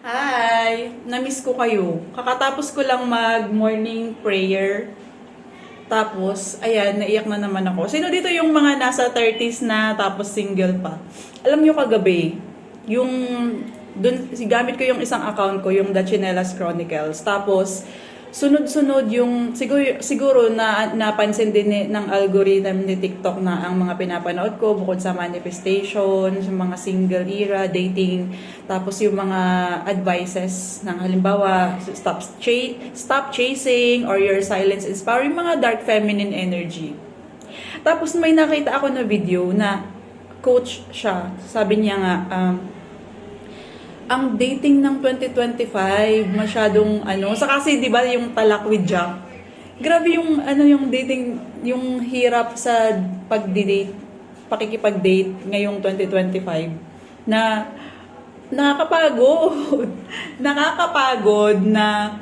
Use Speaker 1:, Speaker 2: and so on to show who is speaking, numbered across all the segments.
Speaker 1: Hi! Namiss ko kayo. Kakatapos ko lang mag-morning prayer. Tapos, ayan, naiyak na naman ako. Sino dito yung mga nasa 30s na tapos single pa? Alam nyo kagabi, yung gamit ko yung isang account ko, yung The Chinelas Chronicles. Tapos, sunod-sunod yung, siguro na napansin din ng algorithm ni TikTok na ang mga pinapanood ko, bukod sa manifestation, yung mga single era, dating, tapos yung mga advices ng halimbawa, stop chasing, or your silence inspiring, mga dark feminine energy. Tapos may nakita ako na video na coach siya. Sabi niya nga, ang dating ng 2025 masyadong sa kasi 'di ba yung talak with Jack. Grabe yung yung dating, yung hirap sa pagdi-date, pakikipag-date ngayong 2025 na nakakapagod. Nakakapagod na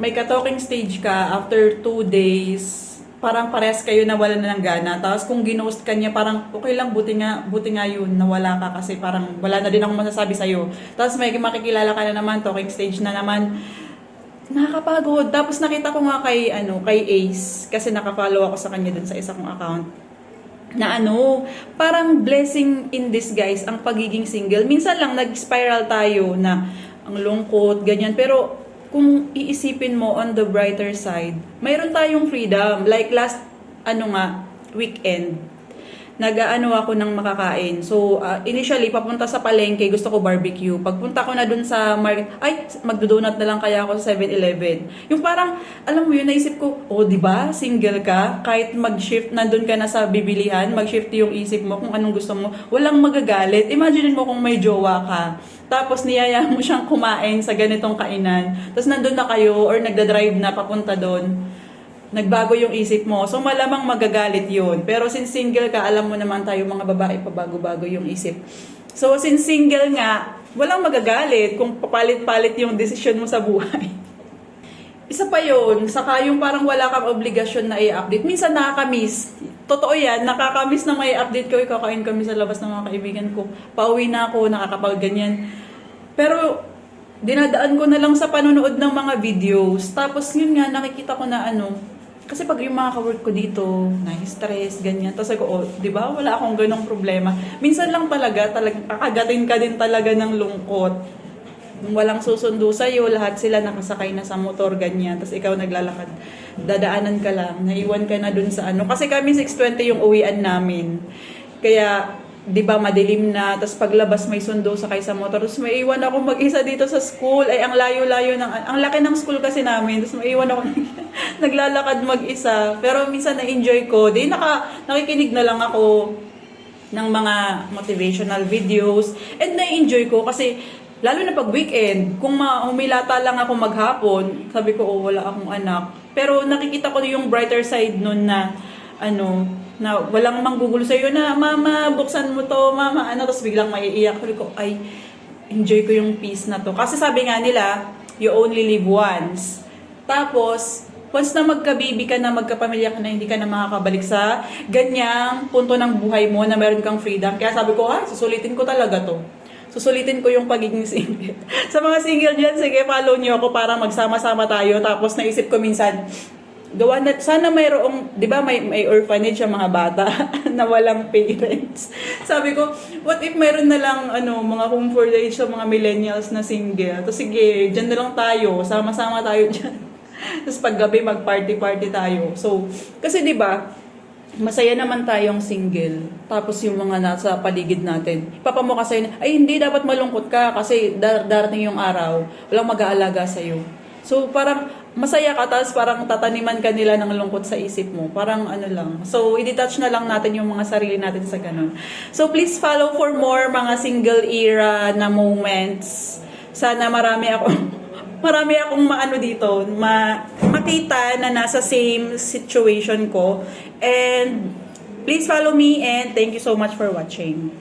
Speaker 1: may ka-talking stage ka after 2 days, parang pares kayo na wala na ng gana. Tapos kung ginost ka niya, parang okay lang, buti nga yun, nawala ka kasi parang wala na din akong masasabi sa'yo. Tapos may makikilala ka na naman, talking stage na naman. Nakakapagod. Tapos nakita ko nga kay Ace, kasi nakafollow ako sa kanya dun sa isa kong account, na parang blessing in disguise ang pagiging single. Minsan lang nag-spiral tayo na ang lungkot, ganyan. Pero kung iisipin mo on the brighter side, mayroon tayong freedom. Like last, weekend, nag-aano ako ng makakain. So, initially, papunta sa palengke, gusto ko barbecue. Pagpunta ko na dun sa market, magdodonut na lang kaya ako sa 7-Eleven. Yung parang, alam mo yun, naisip ko, di ba, single ka, kahit mag-shift, nandun ka na sa bibilihan, mag-shift yung isip mo kung anong gusto mo, walang magagalit. Imagine mo kung may jowa ka, tapos niyaya mo siyang kumain sa ganitong kainan, tapos nandun na kayo, or nagda-drive na papunta doon, nagbago yung isip mo. So, malamang magagalit yun. Pero since single ka, alam mo naman tayo mga babae, pabago-bago yung isip. So, since single nga, walang magagalit kung papalit-palit yung desisyon mo sa buhay. Isa pa yun, saka yung parang wala kang obligasyon na i-update. Minsan nakakamiss. Totoo yan, nakakamiss na may update ko. Kakain kami sa labas ng mga kaibigan ko. Pauwi na ako, nakakapag-ganyan. Pero, dinadaan ko na lang sa panonood ng mga videos. Tapos yun nga, nakikita ko na kasi pag yung mga ka-work ko dito, na-stress, ganyan. Tapos ako, di ba, wala akong ganong problema. Minsan lang talagang kakagatin ka din talaga ng lungkot. Walang susundo sa'yo, lahat sila nakasakay na sa motor, ganyan. Tapos ikaw naglalakad, dadaanan ka lang, naiwan ka na dun sa Kasi kami 6:20 yung uwian namin. Kaya, di ba, madilim na, tapos paglabas may sundo sakay sa motor, tapos may iwan ako mag-isa dito sa school. Ay, ang layo-layo ang laki ng school kasi namin, tapos may iwan ako naglalakad mag-isa. Pero minsan na-enjoy ko, nakikinig na lang ako ng mga motivational videos, and na-enjoy ko kasi lalo na pag weekend, kung humilata lang ako maghapon, sabi ko, wala akong anak. Pero nakikita ko yung brighter side nun na na walang manggugulo sa'yo na, mama, buksan mo to, mama, tapos biglang maiiyak. Sabi ko, enjoy ko yung peace na to. Kasi sabi nga nila, you only live once. Tapos, once na magkabibi ka na, magkapamilya ka na, hindi ka na makakabalik sa ganyang punto ng buhay mo na meron kang freedom. Kaya sabi ko, susulitin ko talaga to. Susulitin ko yung pagiging single. Sa mga single dyan, sige, follow nyo ako para magsama-sama tayo. Tapos naisip ko minsan, sana mayroong, di ba, may orphanage ang mga bata na walang parents. Sabi ko, what if mayroon na lang mga home for the age sa mga millennials na single? Tapos sige, dyan na lang tayo, sama-sama tayo dyan. Tapos paggabi mag-party-party tayo. So, kasi di ba, masaya naman tayong single. Tapos yung mga nasa paligid natin, ipapamukha sa'yo na, hindi, dapat malungkot ka kasi darating yung araw, walang mag-aalaga sa'yo. So, parang masaya ka, tapos parang tataniman ka nila ng lungkot sa isip mo. Parang lang. So, i-detach na lang natin yung mga sarili natin sa ganun. So, please follow for more mga single era na moments. Sana marami akong dito, makita na nasa same situation ko. And please follow me, and thank you so much for watching.